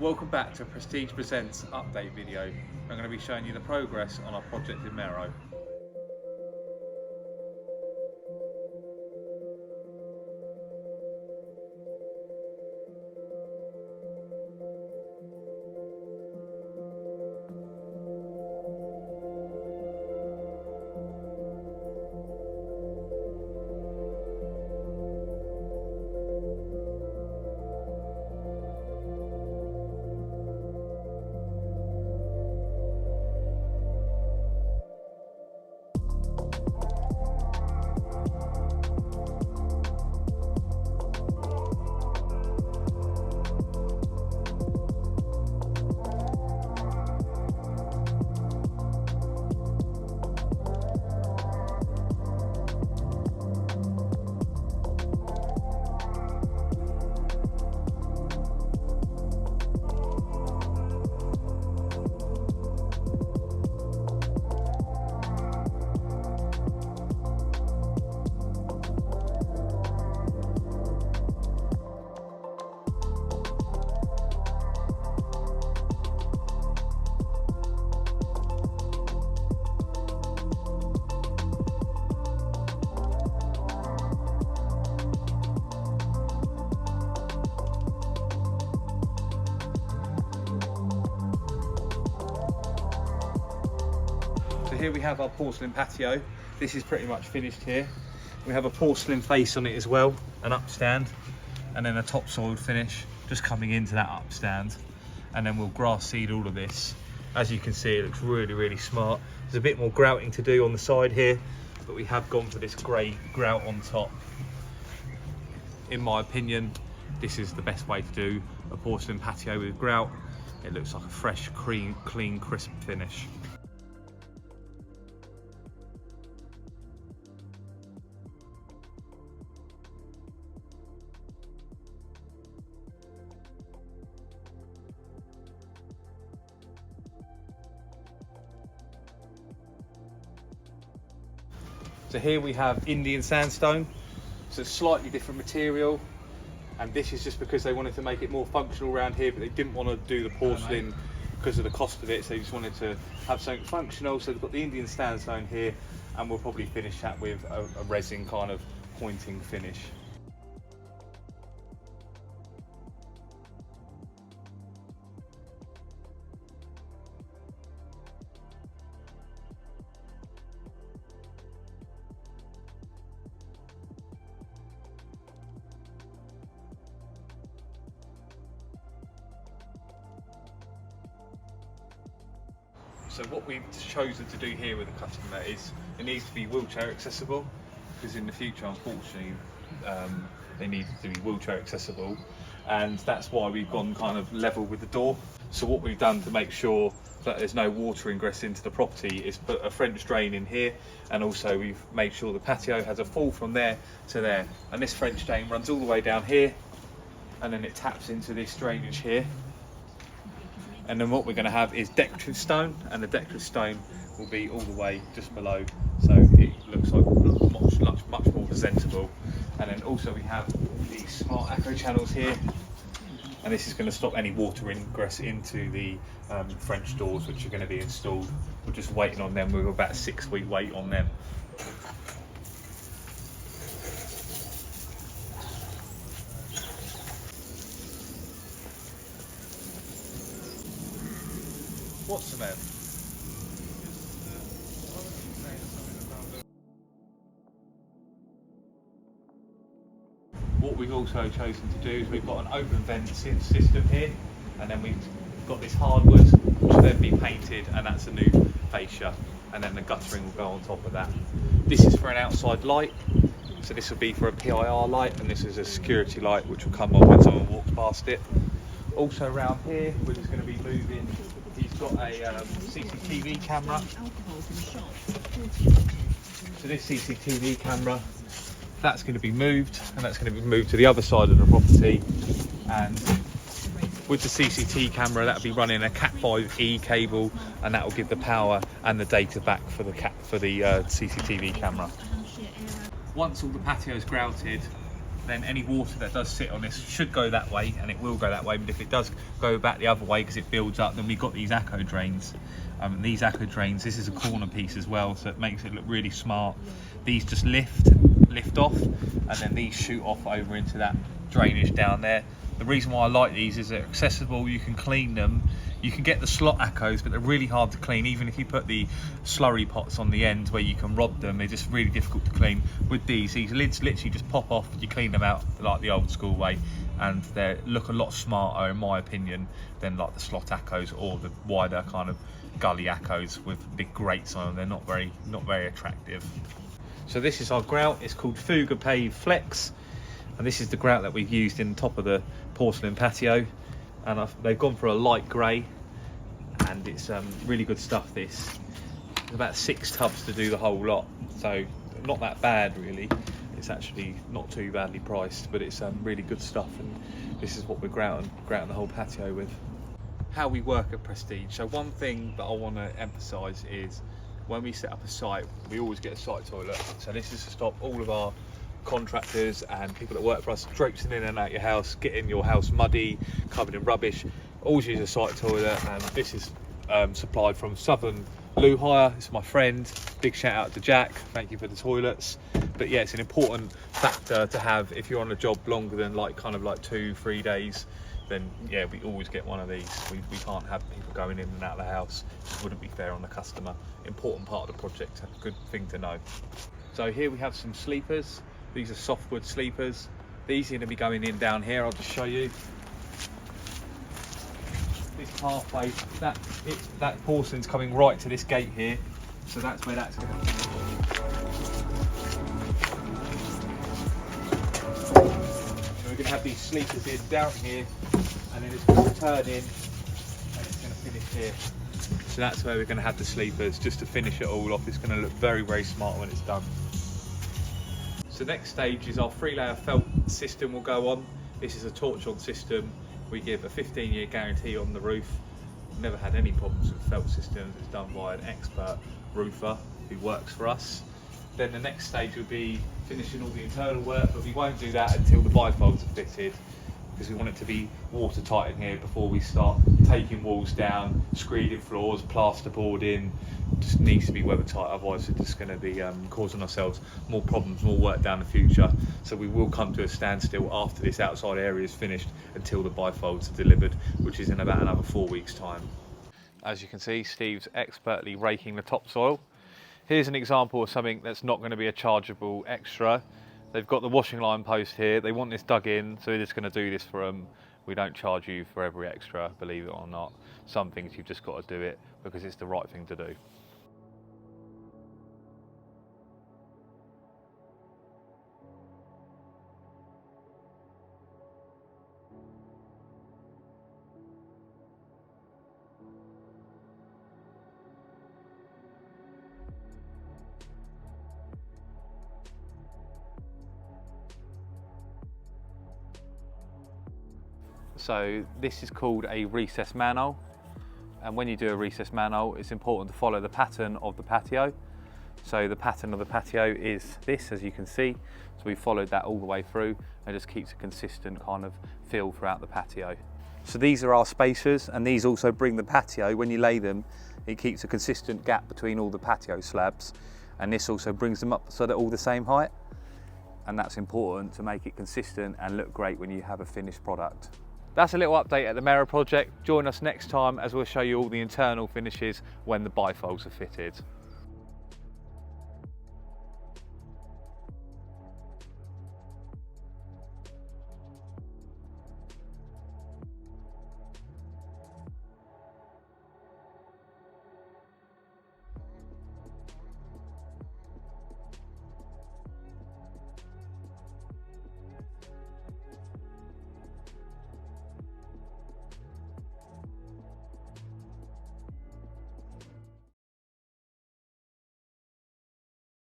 Welcome back to Prestige Presents update video. I'm going to be showing you the progress on our project in Merrow. So here we have our porcelain patio. This is pretty much finished here. We have a porcelain face on it as well, an upstand, and then a topsoil finish just coming into that upstand. And then we'll grass seed all of this. As you can see, it looks really, really smart. There's a bit more grouting to do on the side here, but we have gone for this grey grout on top. In my opinion, this is the best way to do a porcelain patio with grout. It looks like a fresh, clean, crisp finish. So here we have Indian sandstone. So it's slightly different material, and this is just because they wanted to make it more functional around here, but they didn't want to do the porcelain because of the cost of it, so they just wanted to have something functional. So they've got the Indian sandstone here, and we'll probably finish that with a resin kind of pointing finish. So what we've chosen to do here with the customer is it needs to be wheelchair accessible, because in the future, unfortunately, they need to be wheelchair accessible, and that's why we've gone kind of level with the door. So what we've done to make sure that there's no water ingress into the property is put a French drain in here, and also we've made sure the patio has a fall from there to there, and this French drain runs all the way down here, and then it taps into this drainage here. And then what we're going to have is decorative stone, and the decorative stone will be all the way just below, so it looks like much more presentable. And then also we have these smart echo channels here, and this is going to stop any water ingress into the French doors, which are going to be installed. We're just waiting on them. We're about a 6-week wait on them. What's the name? What we've also chosen to do is we've got an open vent system here, and then we've got this hardwood which will then be painted, and that's a new fascia, and then the guttering will go on top of that. This is for an outside light, so this will be for a PIR light, and this is a security light which will come on when someone walks past it. Also around here we're just going to be moving. He's got a CCTV camera. So this CCTV camera, that's going to be moved, and that's going to be moved to the other side of the property. And with the CCTV camera, that'll be running a Cat5e cable, and that will give the power and the data back for the CCTV camera. Once all the patio is grouted, then any water that does sit on this should go that way, and it will go that way. But if it does go back the other way because it builds up, then we've got these acco drains. These acco drains, this is a corner piece as well, so it makes it look really smart. These just lift off, and then these shoot off over into that drainage down there. The reason why I like these is they're accessible, you can clean them. You can get the slot accos, but they're really hard to clean. Even if you put the slurry pots on the end where you can rod them, they're just really difficult to clean. With these lids literally just pop off, you clean them out like the old school way, and they look a lot smarter, in my opinion, than like the slot accos or the wider kind of gully accos with big grates on them. They're not very attractive. So this is our grout. It's called Fuga Pave Flex, and this is the grout that we've used in the top of the porcelain patio. And they've gone for a light grey, and it's really good stuff. This it's about 6 tubs to do the whole lot, so not that bad really. It's actually not too badly priced, but it's really good stuff, and this is what we're grouting the whole patio with. How we work at Prestige. So one thing that I want to emphasise is when we set up a site, we always get a site toilet. So this is to stop all of our contractors and people that work for us traipsing in and out your house, getting your house muddy, covered in rubbish. Always use a site toilet, and this is supplied from Southern Loo Hire. It's my friend. Big shout out to Jack. Thank you for the toilets. But yeah, it's an important factor to have if you're on a job longer than like 2-3 days. Then yeah, we always get one of these. We can't have people going in and out of the house. It wouldn't be fair on the customer. Important part of the project. A good thing to know. So here we have some sleepers. These are softwood sleepers. These are going to be going in down here. I'll just show you. This pathway, that porcelain's coming right to this gate here. So that's where that's going to be. So we're going to have these sleepers in down here, and then it's going to turn in, and it's going to finish here. So that's where we're going to have the sleepers, just to finish it all off. It's going to look very, very smart when it's done. So next stage is our 3-layer felt system will go on. This is a torch-on system. We give a 15-year guarantee on the roof. Never had any problems with felt systems. It's done by an expert roofer who works for us. Then the next stage will be finishing all the internal work, but we won't do that until the bifolds are fitted, because we want it to be watertight in here before we start taking walls down, screeding floors, plasterboard in. Just needs to be weather tight, otherwise we're just going to be causing ourselves more problems, more work down the future. So we will come to a standstill after this outside area is finished until the bifolds are delivered, which is in about another 4 weeks' time. As you can see, Steve's expertly raking the topsoil. Here's an example of something that's not going to be a chargeable extra. They've got the washing line post here. They want this dug in, so we're just going to do this for them. We don't charge you for every extra, believe it or not. Some things you've just got to do it because it's the right thing to do. So this is called a recess manhole, and when you do a recess manhole, it's important to follow the pattern of the patio. So the pattern of the patio is this, as you can see. So we followed that all the way through, and it just keeps a consistent kind of feel throughout the patio. So these are our spacers, and these also bring the patio, when you lay them, it keeps a consistent gap between all the patio slabs, and this also brings them up so they're all the same height. And that's important to make it consistent and look great when you have a finished product. That's a little update at the Merrow project. Join us next time as we'll show you all the internal finishes when the bifolds are fitted.